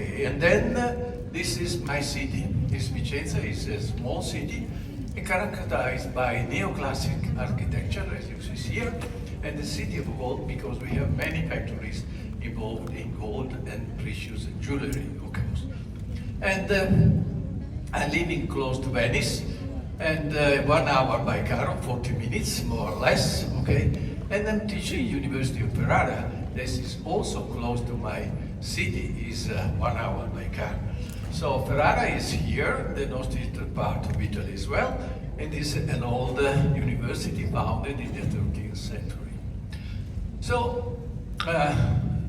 Okay, and then this is my city. This Vicenza is a small city characterized by neoclassic architecture, as you see here, and the city of gold because we have many factories involved in gold and precious jewelry, of course. And I'm living close to Venice, and 1 hour by car, 40 minutes more or less, okay? And I'm teaching University of Ferrara. This is also close to my city, is 1 hour by car. So Ferrara is here, the northeastern part of Italy as well, and is an old university founded in the 13th century. So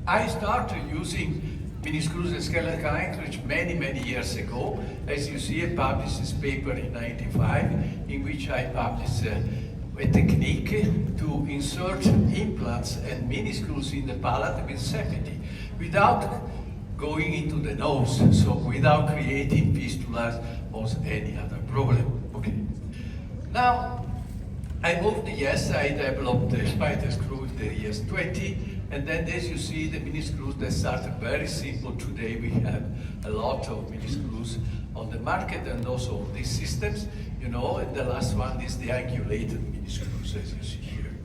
I started using mini screws and skeletal anchorage many years ago. As you see, I published this paper in '95 in which I published a technique to insert implants and mini screws in the palate with safety without going into the nose, so without creating fistulas or any other problem. Okay. Now, I moved, yes, I developed the spider screw in the years 20, and then as you see, the mini screws that started very simple. Today we have a lot of mini screws on the market and also these systems, you know, and the last one is the angulated mini screws, as you see here.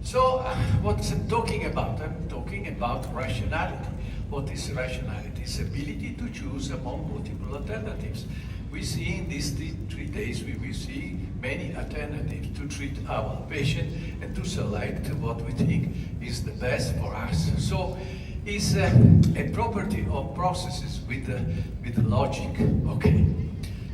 So, what I'm talking about? I'm talking about rationality. What is rationality? It's ability to choose among multiple alternatives. We see in these 3 days, we will see many alternatives to treat our patient and to select what we think is the best for us. So it's a property of processes with logic, okay?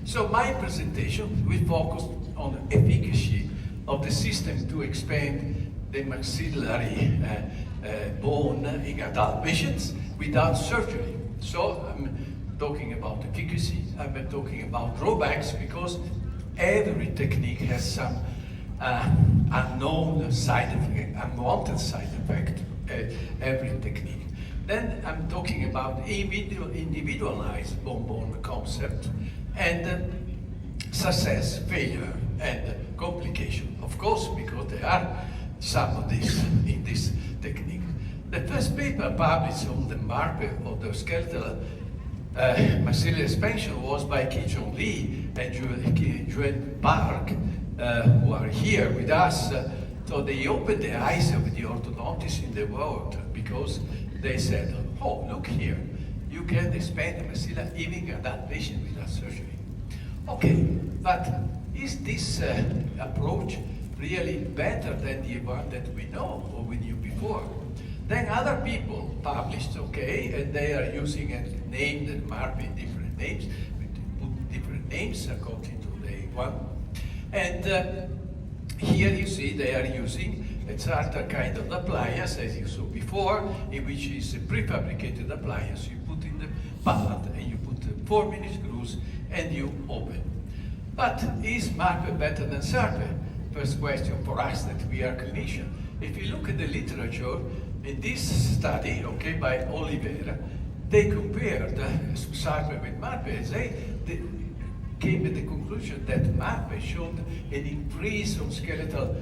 So my presentation will focus on the efficacy of the system to expand the maxillary bone in adult patients without surgery. So I'm talking about efficacy, I've been talking about drawbacks because every technique has some unknown side effect, unwanted side effect, every technique. Then I'm talking about individualized bone concept and success, failure, and complication. Of course, because there are some of these in this technique. The first paper published on the marker of the skeletal maxillary expansion was by Ki-Chong Lee and Joanne Park, who are here with us. So they opened the eyes of the orthodontists in the world because they said, oh, look here, you can expand the maxilla even in that patient without surgery. Okay, but is this approach really better than the one that we know or we knew before? Then other people published, okay, and they are using and named and marked in different names, put different names according to the one. And here you see they are using a certain kind of appliance, as you saw before, in which is a prefabricated appliance. You put in the palate and you put 4 mini screws and you open. But is MARPE better than SARPE? First question for us that we are clinicians. If you look at the literature, in this study, okay, by Oliveira, they compared SARPE with MARPE. They came to the conclusion that MARPE showed an increase of skeletal,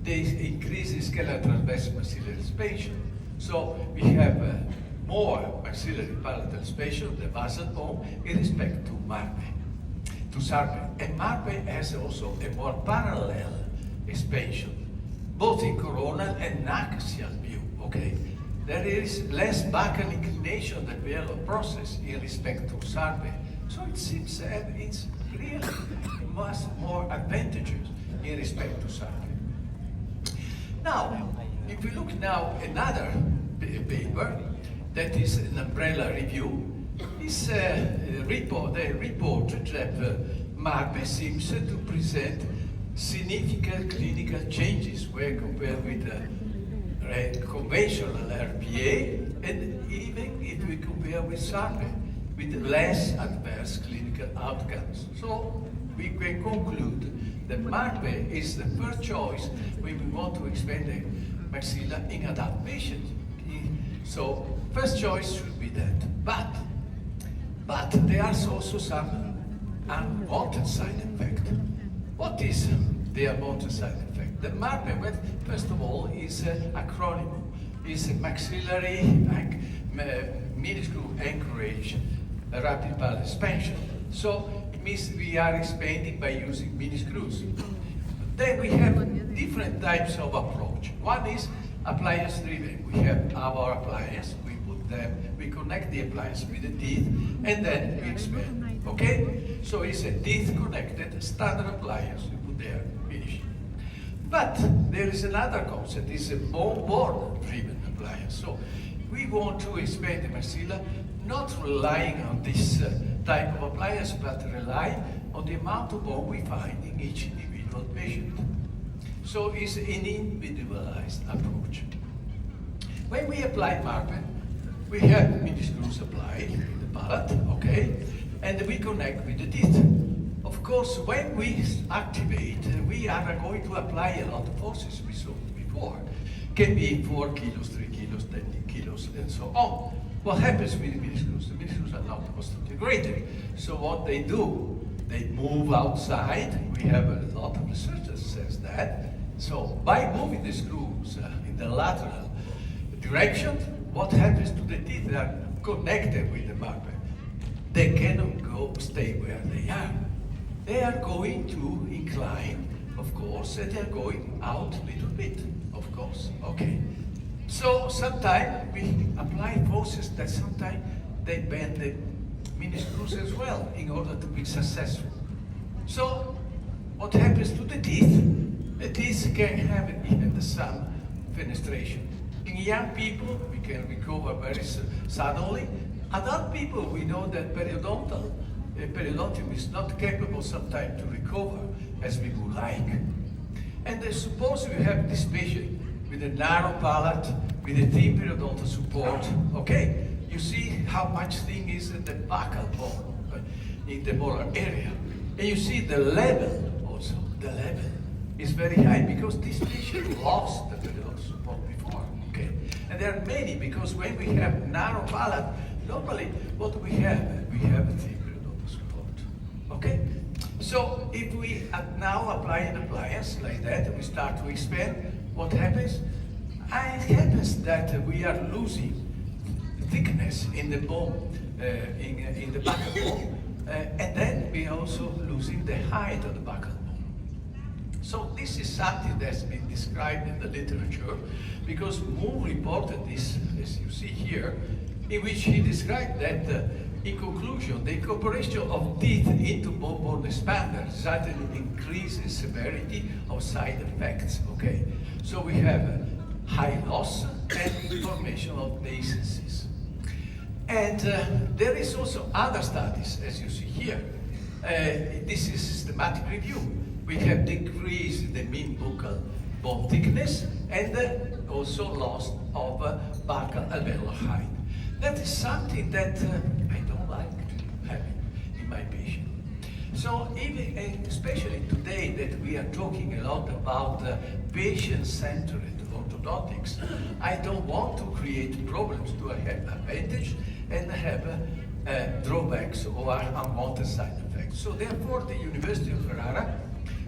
they increase in skeletal transverse maxillary expansion. So we have more maxillary palatal expansion, the basal bone, in respect to MARPE, to SARPE. And MARPE has also a more parallel expansion, both in coronal and axial view, okay? There is less buccal inclination than velo process in respect to SARPE. So it seems that it's really much more advantageous in respect to SARPE. Now, if we look now another paper that is an umbrella review, is report, they reported that MARPE seems to present significant clinical changes when compared with conventional RPA, and even if we compare with SARPE, with less adverse clinical outcomes. So we can conclude that MARPE is the first choice when we want to expand the maxilla in adult patients. So first choice should be that. But there are also some unwanted side effects. What is the unwanted side effect? The MARPE, well, first of all, is acronym. It's a maxillary miniscrew anchorage, a rapid palate expansion. So it means we are expanding by using miniscrews. Then we have different types of approach. One is appliance driven. We have our appliance, we put them, we connect the appliance with the teeth, and then we expand. Okay? So it's a teeth connected standard appliance, you put there, finish. But there is another concept, it's a bone driven appliance. So we want to expand the maxilla, not relying on this type of appliance, but rely on the amount of bone we find in each individual patient. So it's an individualized approach. When we apply marble, we have miniscrews applied in the palate, okay, and we connect with the teeth. Of course, when we activate, we are going to apply a lot of forces we saw before. Can be 4 kilos, 3 kilos, 10 kilos, and so on. What happens with the miniscrews? The miniscrews are not cost-integrated. So what they do, they move outside. We have a lot of research that says that. So by moving the screws in the lateral direction, what happens to the teeth that are connected with the marble? They cannot stay where they are. They are going to incline, of course, and they are going out a little bit, of course. Okay. So sometimes we apply forces that sometimes they bend the miniscrews as well in order to be successful. So what happens to the teeth? The teeth can have even some fenestration. In young people, we can recover very suddenly. Adult people, we know that periodontium is not capable sometimes to recover as we would like. And suppose we have this patient with a narrow palate, with a thin periodontal support, okay? You see how much thin is in the buccal bone, in the molar area. And you see the level also, the level is very high because this patient lost the periodontal support before, okay? And there are many, because when we have narrow palate, normally what we have a thin periodontal support, okay? So if we now apply an appliance like that, and we start to expand, what happens? It happens that we are losing thickness in the bone, in the buccal bone, and then we are also losing the height of the buccal bone. So this is something that's been described in the literature, because Moore reported this, as you see here, in which he described that, in conclusion, the incorporation of teeth into bone expander resulted in increased severity of side effects, okay? So we have high loss and formation of dehiscencies. And there is also other studies, as you see here. This is systematic review. We have decreased the mean buccal bone thickness and also loss of buccal alveolar height. That is something that I don't like to have in my patient. So even, especially today that we are talking a lot about patient-centered orthodontics, I don't want to create problems to have advantage and have drawbacks or unwanted side effects. So therefore, the University of Ferrara,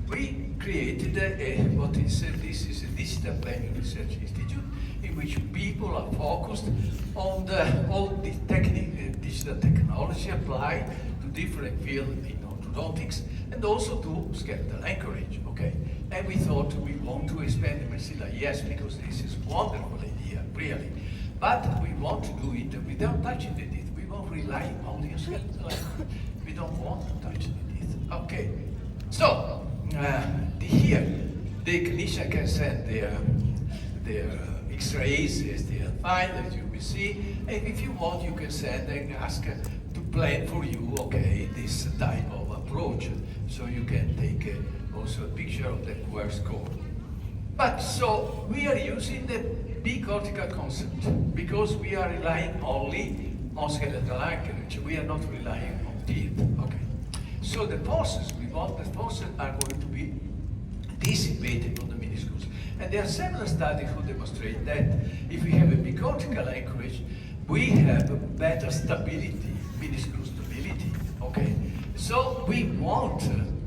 we created this is a digital planning research institute in which people are focused on all the digital technology applied to different fields in orthodontics and also to skeletal anchorage, okay? And we thought we want to expand the maxilla, yes, because this is a wonderful idea, really. But we want to do it without touching the teeth. We won't rely only on skeletal anchorage. We don't want to touch the teeth, okay? So, here, the clinician can send their X-rays as they are fine, as you will see. And if you want, you can send and ask to plan for you, okay, this type of approach. So you can take also a picture of the QR score. But so we are using the big cortical concept because we are relying only on skeletal anchorage. We are not relying on teeth, okay. So the forces, we want the forces are going to be dissipated on the meniscus. And there are several studies who demonstrate that if we have a bicortical anchorage, we have better stability, meniscus stability, okay? So we want,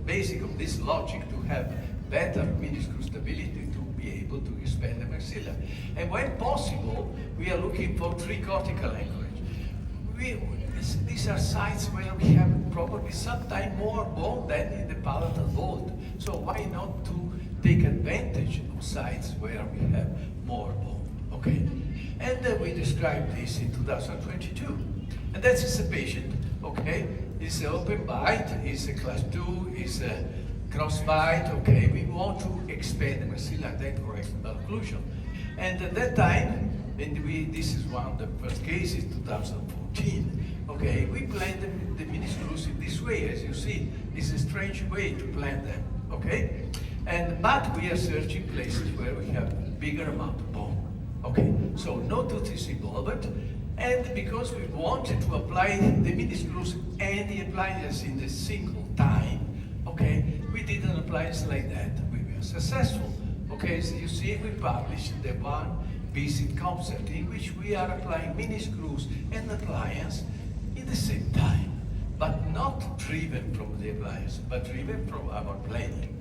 based on this logic, to have better meniscus stability to be able to expand the maxilla. And when possible, we are looking for three cortical anchorage. these are sites where we have probably sometimes more bone than in the palatal vault. So why not to take advantage of sites where we have more bone? Okay, and we described this in 2022. And that is a patient. Okay, it's an open bite, it's a class 2, it's a cross bite. Okay, we want to expand the maxilla and then correct occlusion. And at that time, this is one of the first cases, 2014. Okay, we plan the mini screws in this way, as you see. It's a strange way to plan them. Okay, but we are searching places where we have bigger amount of bone. Okay, so no tooth is involved, and because we wanted to apply the mini screws and the appliance in a single time, okay, we did an appliance like that. We were successful. Okay, so you see, we published the one basic concept in which we are applying mini screws and appliance in the same time, but not driven from the appliance, but driven from our planning.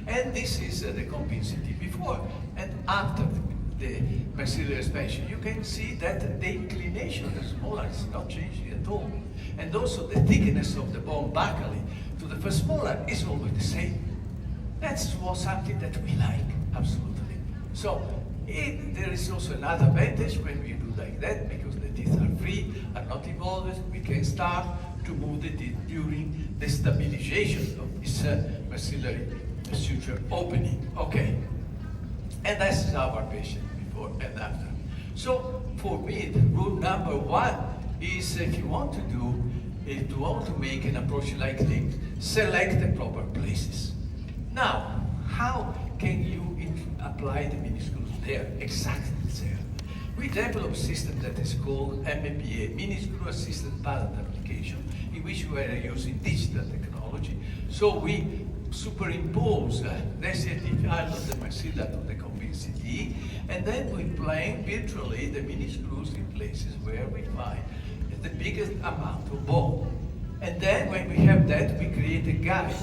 And this is the compensity before and after the maxillary expansion. You can see that the inclination of the molar is not changing at all. And also the thickness of the bone buccally to the first molar is always the same. That's something that we like, absolutely. So there is also another advantage when we do like that, because the teeth are free, are not involved. We can start to move the teeth during the stabilization of this maxillary suture opening. Okay, and this is our patient before and after. So for me, the rule number one is, if you want to do, if you want to make an approach like this, select the proper places. Now, how can you apply the mini screws there, exactly there? We developed a system that is called MPA, Mini Screw Assisted Palate Application, in which we are using digital technology. So we superimpose the SAT file of the maxilla to the compensity, and then we plan virtually the mini screws in places where we find the biggest amount of bone. And then when we have that, we create a guide.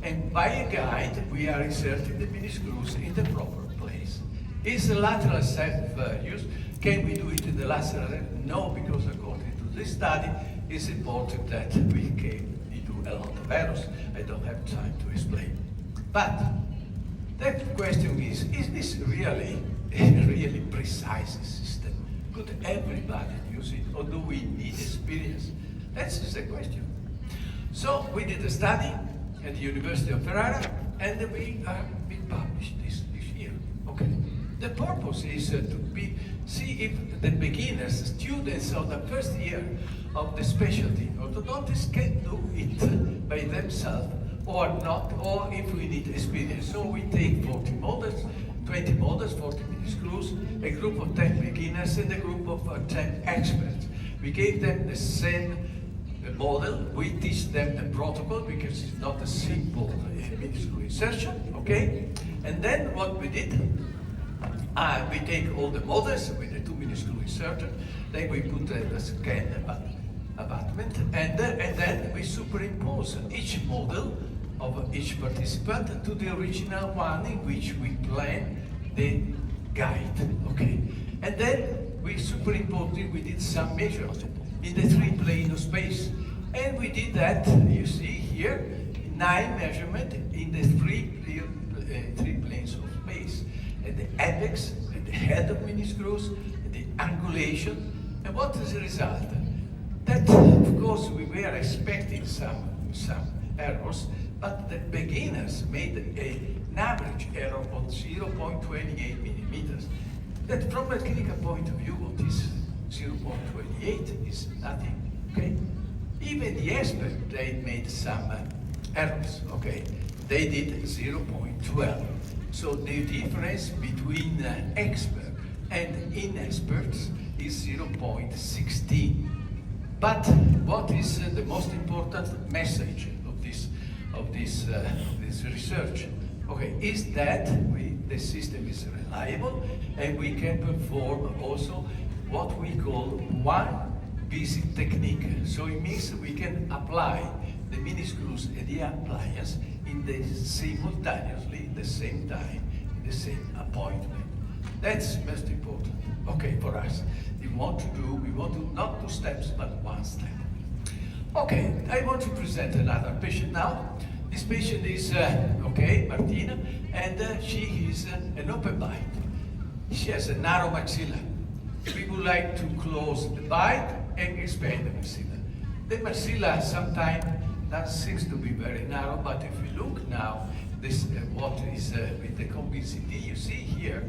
And by a guide, we are inserting the mini screws in the proper place. Is the lateral self-use? Can we do it in the lateral? No, because according to this study, it's important that we can do a lot of errors. I don't have time to explain. But the question is this really a really precise system? Could everybody use it, or do we need experience? That's the question. So we did a study at the University of Ferrara, and we published this year. Okay. The purpose is to see if the beginners, students of the first year of the specialty orthodontists can do it by themselves or not, or if we need experience. So we take 40 models, 20 models, 40 mini screws, a group of 10 beginners and a group of 10 experts. We gave them the same model. We teach them the protocol because it's not a simple mini screw insertion, okay? And then what we did, we take all the models with the 2 mini screw inserted, then we put the scan abutment, and then we superimpose each model of each participant to the original one in which we plan the guide, okay? And then we superimposed it, we did some measures in the 3 plane of space. And we did that, you see here, 9 measurements in the 3 planes of space. And the apex, and the head of mini screws, and the angulation. And what is the result? That, of course, we were expecting some errors, but the beginners made an average error of 0.28 millimeters. That from a clinical point of view, this 0.28 is nothing, okay? Even the expert, they made some errors, okay? They did 0.12. So the difference between expert and inexperts is 0.16. But what is the most important message of this research? Okay, is that the system is reliable, and we can perform also what we call one visit technique. So it means we can apply the mini screws and the appliance simultaneously, at the same time, in the same appointment. That's most important. okay, for us. We want to not 2 steps, but 1 step. Okay, I want to present another patient now. This patient is, Martina, and she is an open bite. She has a narrow maxilla. We would like to close the bite and expand the maxilla. The maxilla sometimes that seems to be very narrow, but if you look now, this what is with the convincing D you see here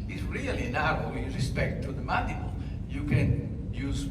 is really narrow in respect to the mandible. You can use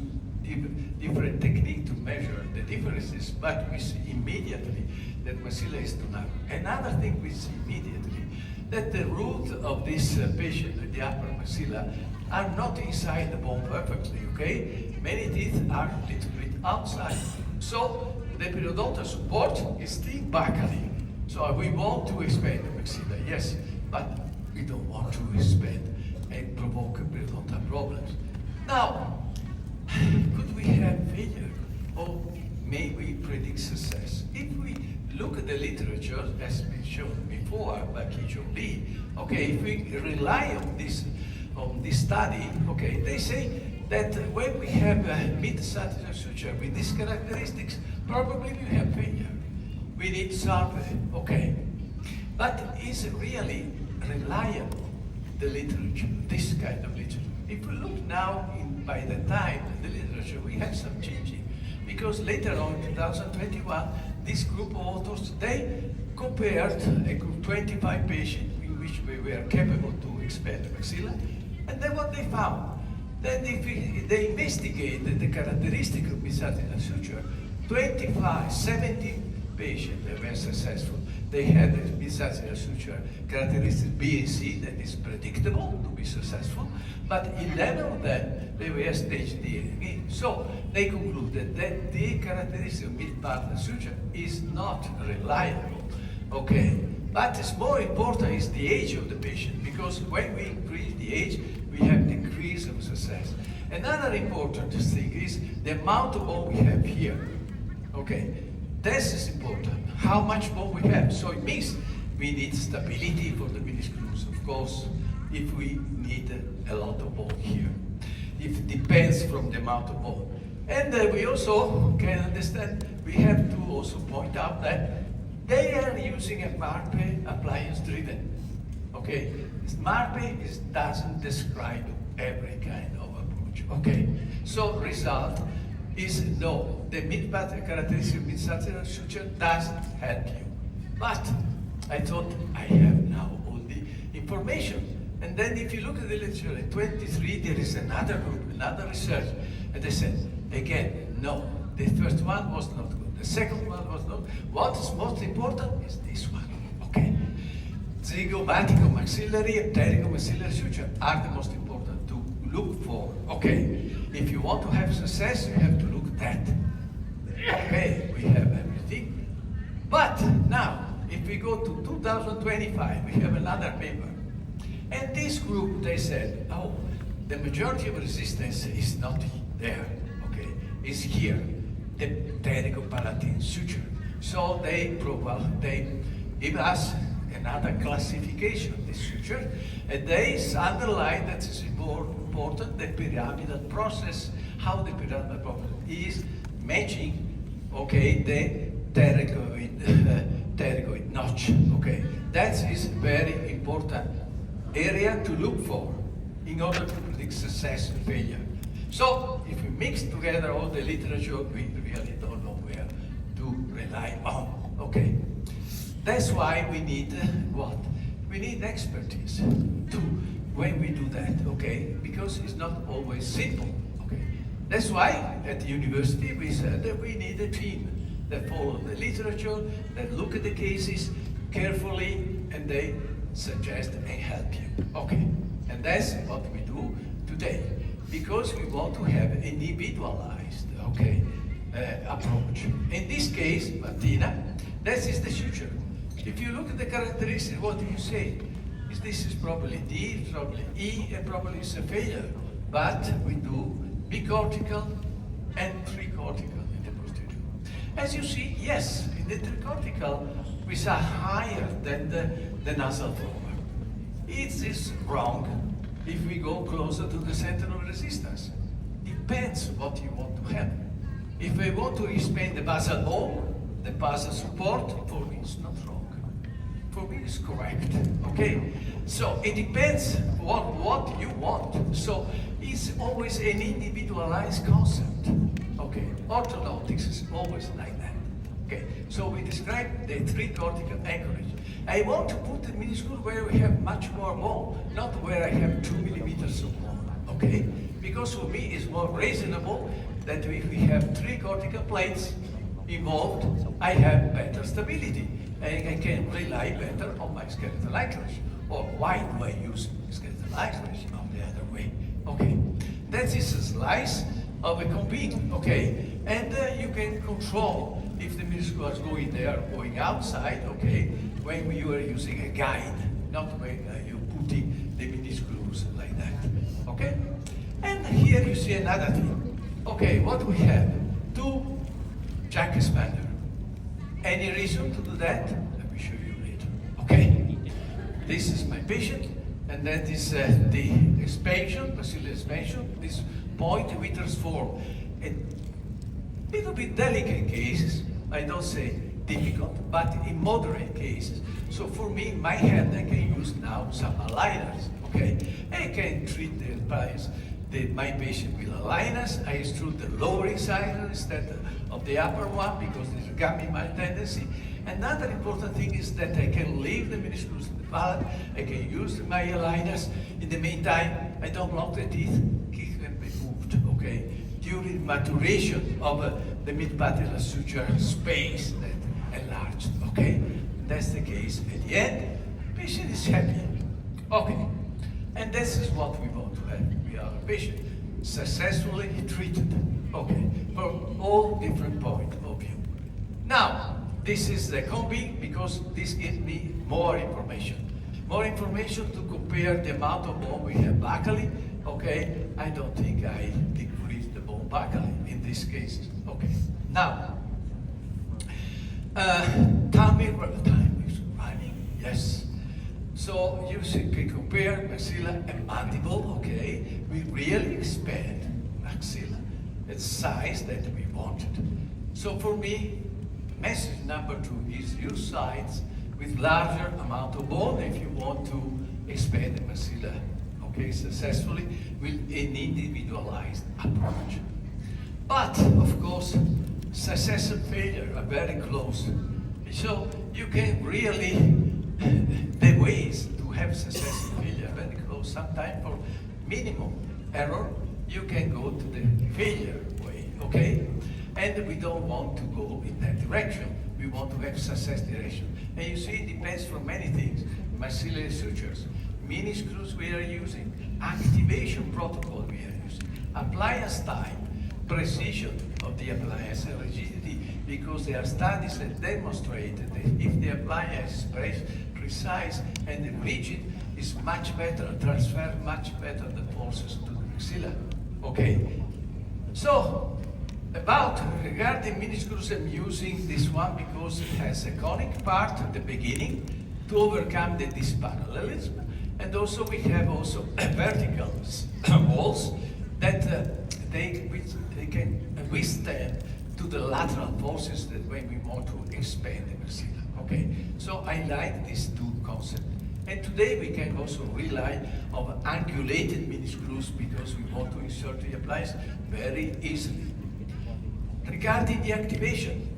different technique to measure the differences, but we see immediately that maxilla is too narrow. Another thing we see immediately, that the root of this patient, the upper maxilla, are not inside the bone perfectly, okay? Many teeth are a little bit outside. So the periodontal support is still buckling. So we want to expand the maxilla, yes, but we don't want to expand and provoke periodontal problems. Now, could we have failure, or may we predict success? If we look at the literature, as been shown before by Kijun Lee, okay, if we rely on this study, okay, they say that when we have mid-sagittal suture with these characteristics, probably we have failure. We need surgery, okay. But is it really reliable, the literature, this kind of literature? If we look now by the time, the literature, we have some changing. Because later on, in 2021, this group of authors, they compared a group 25 patients in which we were capable to expand the maxilla, and then what they found, then if they investigated the characteristic of mid-sagittal suture, 17 patients that were successful. They had a mid-sagittal suture characteristic B and C that is predictable to be successful, but 11 of them, they were stage D and E. So they concluded that the characteristic of mid-sagittal suture is not reliable, okay? But it's more important is the age of the patient, because when we increase the age, we have decrease of success. Another important thing is the amount of bone we have here, okay? This is important, how much bone we have. So it means we need stability for the meniscus, of course, if we need a lot of bone here. It depends from the amount of bone. And we also can understand, we have to also point out that they are using a MARPE appliance driven. Okay, MARPE doesn't describe every kind of approach. Okay, so result is no, the mid-sagittal characteristic of mid-sagittal suture doesn't help you. But I thought I have now all the information. And then if you look at the literature at 23, there is another group, another research, and they said, again, no, the first one was not good. The second one was not. What is most important is this one, okay? Zygomatico maxillary and pterygomaxillary suture are the most important to look for. Okay, if you want to have success, you have to look at that. Okay, we have everything. But now, if we go to 2025, we have another paper. And this group, they said, oh, the majority of resistance is not there, okay? It's here, the pterygopalatine suture. So they give us another classification of this suture, and they underline that it's more important the pyramidal process, how the pyramidal process is matching, okay, the pterygoid notch, okay. That is very important area to look for in order to predict success and failure. So if we mix together all the literature, we really don't know where to rely on, okay. That's why we need what? We need expertise to when we do that, okay? Because it's not always simple, okay? That's why at the university we said that we need a team that follow the literature, that look at the cases carefully, and they suggest and help you, okay? And that's what we do today, because we want to have an individualized, okay, approach. In this case, Martina, this is the suture. If you look at the characteristics, what do you say? This is probably D, probably E, and probably it's a failure. But we do bicortical and tricortical in the posterior. As you see, yes, in the tricortical, we are higher than the nasal former. It is wrong, if we go closer to the center of resistance. Depends what you want to have. If I want to expand the basal bone, the basal support, for me it's not wrong. For me it's correct, okay? So it depends what you want. So it's always an individualized concept, okay? Orthodontics is always like that, okay? So we describe the three cortical anchorage. I want to put the minuscule where we have much more bone, not where I have 2 millimeters of bone, okay? Because for me it's more reasonable that if we have three cortical plates involved, I have better stability. And I can rely better on my skeletal anchorage. Or why do I use skeletal anchorage? Not the other way. Okay, that is a slice of a comping. Okay, and you can control if the minuscule is going there or going outside. Okay, when you are using a guide, not when you're putting the minuscules like that. Okay, and here you see another thing. Okay, what we have? Two jack expander. Any reason to do that? Let me show you later. Okay? This is my patient, and that is the expansion, maxillary expansion. This point we transform. In little bit delicate cases, I don't say difficult, but in moderate cases. So for me, my hand, I can use now some aligners. Okay? I can treat the bias. My patient with aligners, I extrude the lower incisor instead of the upper one because there's a gummy my tendency. Another important thing is that I can leave the minusculus in the palate, I can use my aligners. In the meantime, I don't block the teeth, teeth can be moved, okay? During maturation of the mid-patellar suture space that enlarged, okay? That's the case. At the end, patient is happy, okay? And this is what we want to have. We are a patient successfully treated, okay, from all different points of view. Now, this is the combing because this gives me more information. More information to compare the amount of bone we have buccally, okay? I don't think I decrease the bone buccally in this case, okay? Now, time is running, yes. So you can compare maxilla and mandible, okay? We really expand maxilla, the size that we wanted. So for me, message number 2 is use sides with larger amount of bone if you want to expand the maxilla, okay, successfully with an individualized approach. But of course, success and failure are very close. So you can really the ways to have success and failure are very close. Sometimes for minimum error, you can go to the failure way, okay? And we don't want to go in that direction. We want to have success direction. And you see, it depends from many things. Maxillary sutures, minuscules we are using, activation protocol we are using, appliance time, precision of the appliance and rigidity, because there are studies that demonstrate that if the appliance is precise and rigid, is much better, transfer much better the forces to the maxilla. Okay, so regarding minusculus, I'm using this one because it has a conic part at the beginning to overcome the disparallelism, and also we have also vertical walls that they can withstand to the lateral forces that when we want to expand the maxilla. Okay, so I like these two concepts. And today we can also rely on angulated minusculus because we want to insert the appliance very easily. Regarding the activation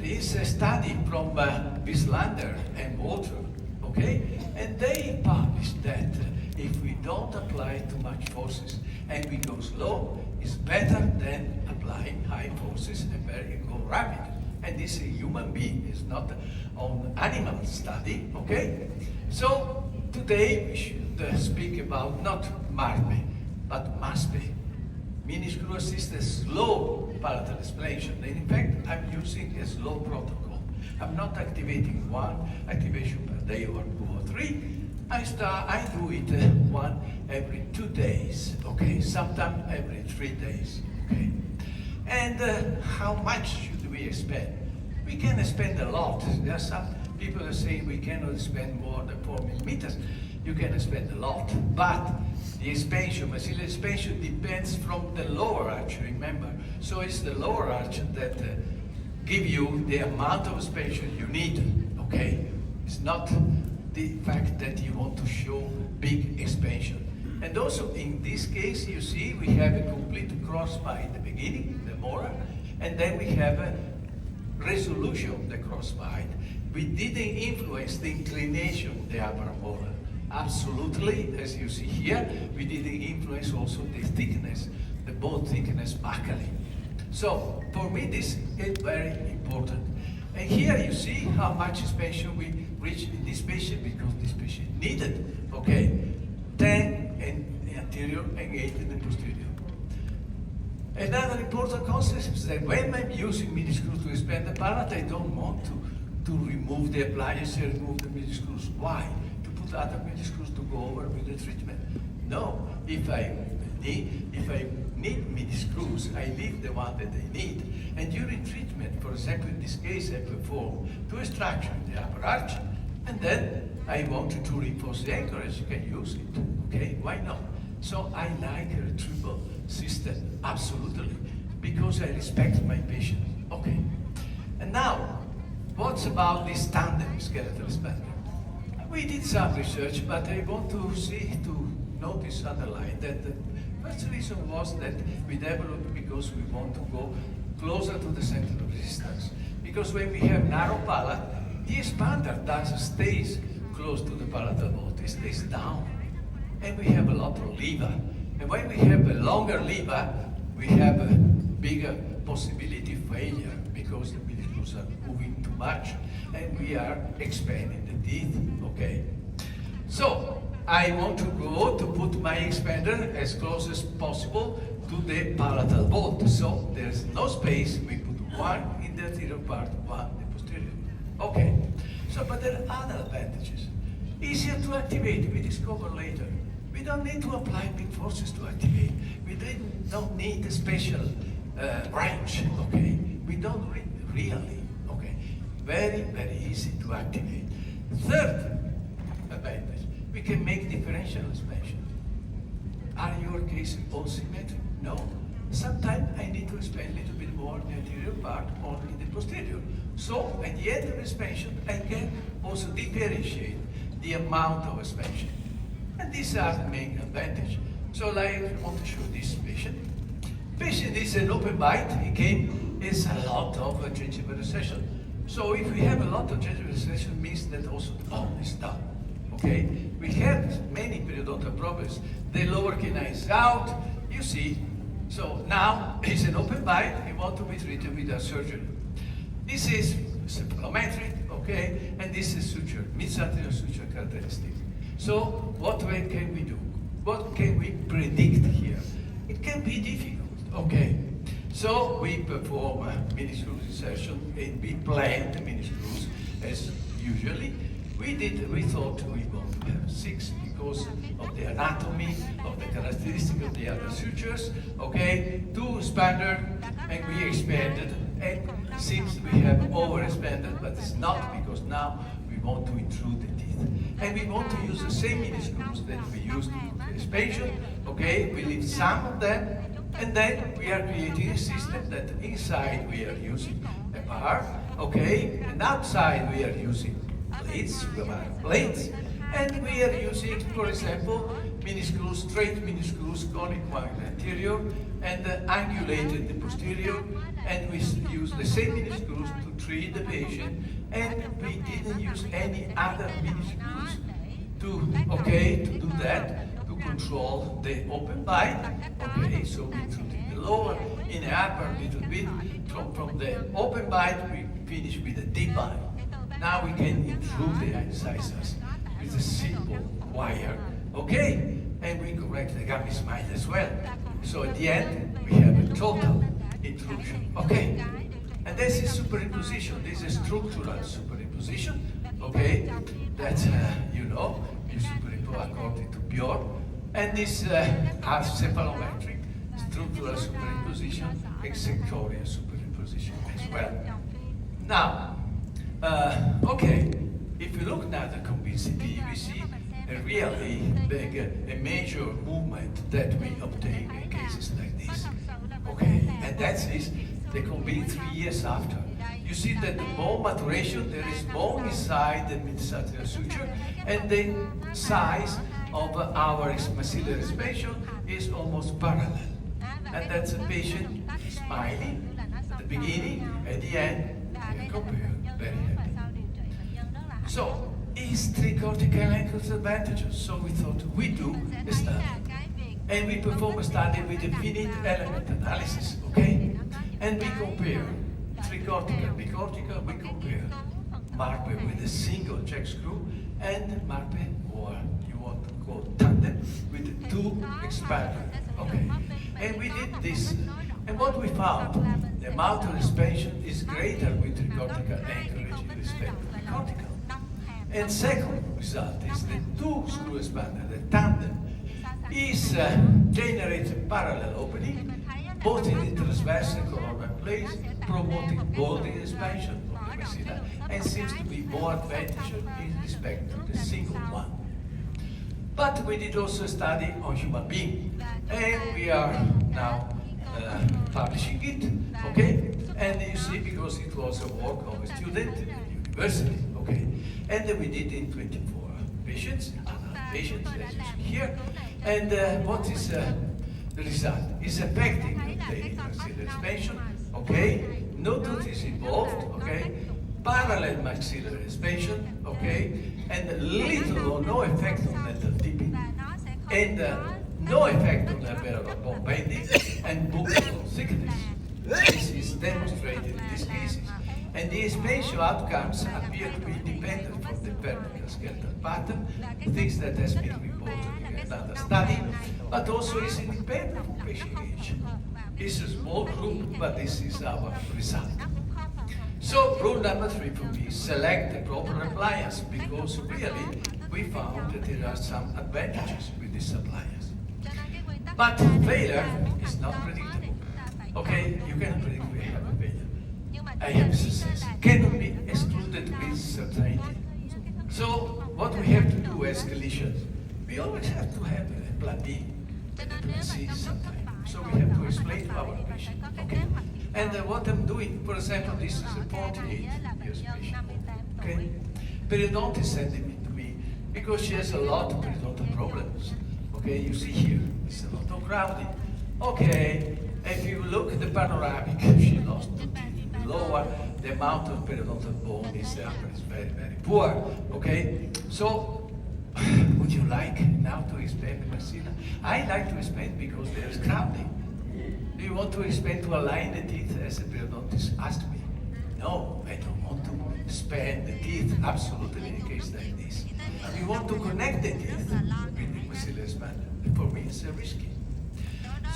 is a study from Wieslander and Walter, okay? And they published that if we don't apply too much forces and we go slow, it's better than applying high forces and go rapid. And this is a human being, it's not on animal study, okay? So today we should speak about not MARPE, but MASPE. Minuscule assisted slow palatal expansion. And in fact, I'm using a slow protocol. I'm not activating one activation per day or 2 or 3. I do it one every 2 days, okay? Sometimes every 3 days, okay? And how much should we expend? We can expend a lot. There are some people that say we cannot spend more than 4 millimeters. you can expand a lot. But the expansion, maxillary expansion, depends from the lower arch, remember. So it's the lower arch that give you the amount of expansion you need, okay? It's not the fact that you want to show big expansion. And also in this case, you see, we have a complete crossbar in the beginning, the molar, and then we have a resolution of the crossbar. We didn't influence the inclination of the upper molar. Absolutely, as you see here, we didn't influence also the thickness, the bone thickness buccally. So, for me, this is very important. And here you see how much expansion we reached in this patient because this patient needed, okay, 10 in the anterior and 8 in the posterior. Another important concept is that when I'm using mini screws to expand the palate, I don't want to remove the appliance and remove the mini screws. Why? To put other mini screws to go over with the treatment. No, if I need mini screws, I leave the one that I need. And during treatment, for example, in this case, I perform two extractions in the upper arch, and then I wanted to reinforce the anchorage, you can use it, okay? Why not? So I like a triple system, absolutely, because I respect my patient, okay? And now, what's about this tandem skeletal expander? We did some research, but I want to notice, underline that the first reason was that we developed because we want to go closer to the center of resistance. Because when we have narrow palate, the expander doesn't stay close to the palatal vault, it stays down. And we have a lot of lever. And when we have a longer lever, we have a bigger possibility of failure because the midicles are moving too much and we are expanding the teeth, okay? So, I want to go to put my expander as close as possible to the palatal vault. So, there's no space, we put one in the anterior part, one in the posterior. Okay, so but there are other advantages. Easier to activate, we discover later. We don't need to apply big forces to activate. We don't need a special range, okay? We don't really, okay? Very, very easy to activate. Third advantage, we can make differential expansion. Are your cases all symmetric? No. Sometimes I need to expand a little bit more in the anterior part or in the posterior. So at the end of expansion, I can also differentiate the amount of expansion. And these are the main advantage. So I want to show this patient. Patient is an open bite, again, is a lot of gingival recession. So if we have a lot of gingival recession, means that also the bone is done. Okay? We have many periodontal problems. The lower canine is out, you see. So now it's an open bite, we want to be treated with a surgery. This is cephalometric, okay? And this is suture, mid-anterior suture characteristic. So what can we do? What can we predict here? It can be difficult, okay? So we perform a mini screw insertion and we plan the mini screws as usually. We thought we want to have 6 because of the anatomy, of the characteristic of the other sutures, okay? 2 expander and we expanded, and seems we have overexpanded, but it's not because now we want to intrude the teeth. And we want to use the same mini screws that we used for the expansion, okay? We leave some of them, and then we are creating a system that inside we are using a bar, okay? And outside we are using plates, and we are using, for example, mini screws, straight mini screws, conic one in the anterior, and angulated the posterior, and we use the same mini screws to treat the patient, and we didn't use any other mini screws to do that, to control the open bite, okay, so we treated the lower, in the upper a little bit, from the open bite, we finish with a deep bite. Now we can intrude the incisors with a simple wire, okay? And we correct the gummy smile as well. So at the end, we have a total intrusion, okay? And this is superimposition. This is structural superimposition, okay? That's, you superimpose according to Bjorn. And this has cephalometric, structural superimposition, and sectorial superimposition as well. Now, okay, if you look now at the convincing, we see really make a major movement that we obtain in cases like this. Okay, and that is they can be 3 years after. You see that the bone maturation, there is bone inside the midsection suture, and the size of our maxillary expansion is almost parallel. And that's a patient smiling at the beginning, at the end, they compare, very happy. So, is three cortical angles advantages? So we thought we do a study. And we perform a study with a finite element analysis, okay? And we compare three cortical, bicortical, we compare MARPE with a single check screw and MARPE, or you want to call tandem, with two expanders, okay? And we did this, and what we found, the amount of expansion is greater with tricortical anchorage in respect to bicortical. And second result is the two screw expander, the tandem, is generates a parallel opening, both in the transverse and coronal place, promoting balding expansion of the maxilla, and seems to be more advantageous in respect to the single one. But we did also a study on human being, and we are now publishing it, okay? And you see, because it was a work of a student in the university, okay? And we did in 24 patients, as you see here. And what is the result? It's affecting the maxillary expansion, okay? No tooth is involved, okay? Parallel maxillary expansion, okay? And little or no effect on dental tipping, and no effect on alveolar bone bending, and buccal thickness. This is demonstrated in these cases. And the spatial outcomes appear to be independent from the vertical skeletal pattern, things that has been reported in another study, but also is independent from patient age. It's a small group, but this is our result. So rule number 3 for me, select the proper appliance, because really we found that there are some advantages with this appliance. But failure is not predictable. Okay, you cannot predict we have a failure. I have success. Cannot be excluded with certainty. So what we have to do as clinicians, we always have to have a plan B and a plan C sometimes. So we have to explain to our patient. Okay? And what I'm doing, for example, this is a 48 years patient. Okay? Periodontist sending it to me because she has a lot of periodontal problems. Okay, you see here, it's a lot of crowding. Okay, if you look at the panoramic, she lost two teeth. Lower, the amount of periodontal bone is there is very, very poor. Okay, so would you like now to expand the maxilla? I like to expand because there is crowding. Do you want to expand to align the teeth, as the periodontist asked me? No, I don't want to expand the teeth, absolutely, in a case like this. We want to connect the teeth with the maxillary expander. For me, it's risky.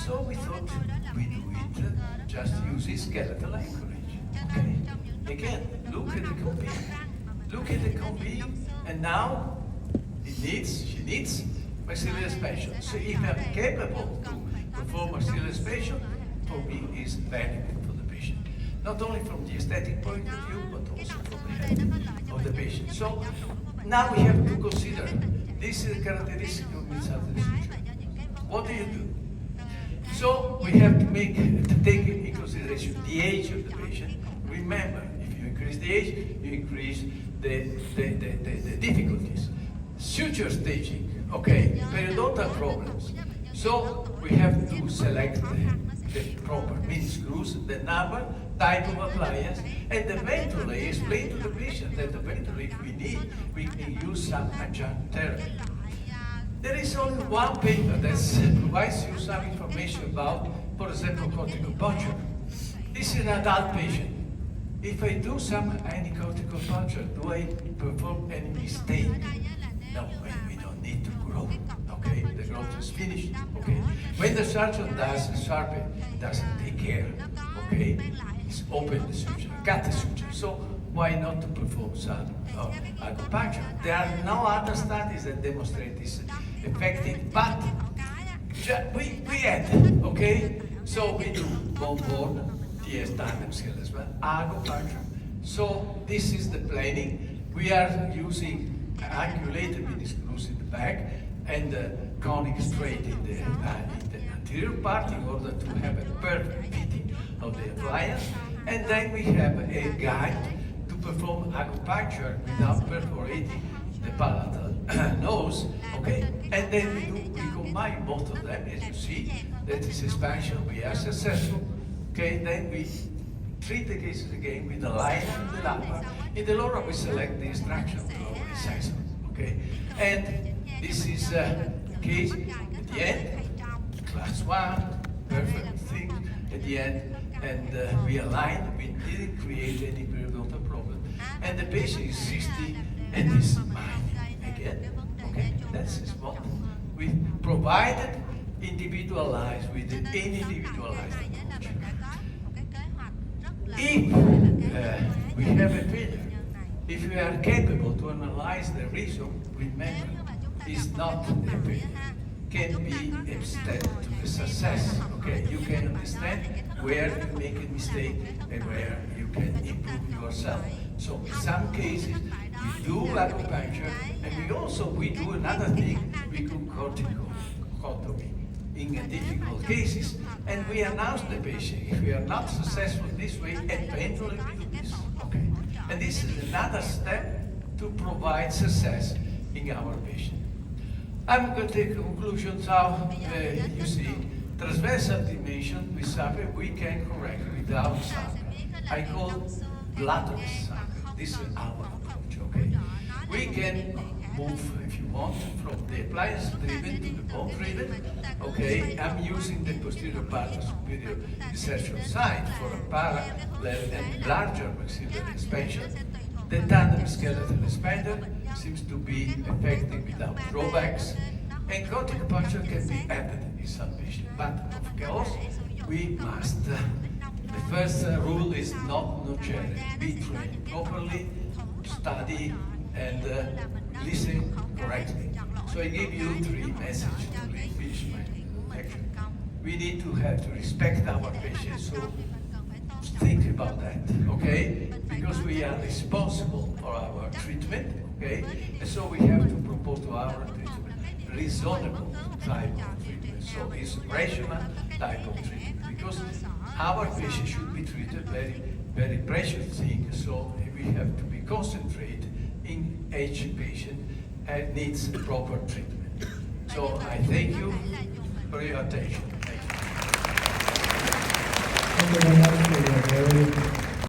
So we thought we do it just using skeletal anchorage. Okay. Again, look at the combi. Look at the combi, and now she needs maxillary expansion. So if I'm capable to perform maxillary expansion, for me is valuable for the patient. Not only from the aesthetic point of view, but also from the health of the patient. So now we have to consider this is a characteristic of midsection suture. What do you do? So we have to take in consideration the age of the patient. Remember, if you increase the age, you increase the difficulties. Suture staging, okay, periodontal problems. So we have to select the proper mini screws, the number, type of appliance, and eventually explain to the patient that eventually if we can use some adjunct therapy. There is only one paper that provides you some information about, for example, cortical puncture. This is an adult patient. If I do any cortical puncture, do I perform any mistake? No, we don't need to grow. Okay, the growth is finished. Okay, when the surgeon does a sharpen, it doesn't take care. Okay, it's open the suture, cut the suture. So why not to perform some acupuncture? There are no other studies that demonstrate this effective, but we add, okay? So we do bone, TS tandem skills, but acupuncture. So this is the planning. We are using angulated mini screws in the back and conic straight in the anterior part in order to have a perfect fitting of the appliance. And then we have a guide to perform acupuncture without perforating the palatal nose. Okay, and then we combine both of them, as you see. That is expansion. We are successful. Okay, then we treat the cases again with the liner and the lumbar. In the lower, we select the instruction to our incisor. Okay, and this is a case at the end, class 1, perfect thing at the end, and we aligned. We didn't create any periodontal problem, and the patient is 60 and is smiling again. Okay, that's what we provided, individualized with an individualized approach. If we have a failure, if we are capable to analyze the reason, remember, it's not a failure, can be a step to the success. Okay, you can understand where you make a mistake and where you can improve yourself. So in some cases, we do acupuncture, and we do another thing, we do corticotomy in difficult cases, and we announce the patient, if we are not successful this way, eventually we do this. Okay, and this is another step to provide success in our patient. I'm going to take conclusions how, you see, transversal dimension we suffer, we can correct without sucker. I call bloodless sucker. This is our approach, okay? We can move, if you want, from the appliance driven to the bone driven. Okay, I'm using the posterior part of superior insertion side for a parallel and larger maxillary expansion. The tandem skeletal expander seems to be effective without drawbacks, and cortic puncture can be added in some patients. But of course, we must. The first rule is not nocere. Be trained properly, study, and listen correctly. So I give you 3 messages to finish my lecture. We need to respect our patients. So think about that, okay? Because we are responsible for our treatment, okay? And so we have to propose to our treatment reasonable type of treatment. So it's rational type of treatment, because our patients should be treated very, very precious thing. So we have to be concentrated in each patient and needs proper treatment. So I thank you for your attention. Thank you. Thank you very much for your very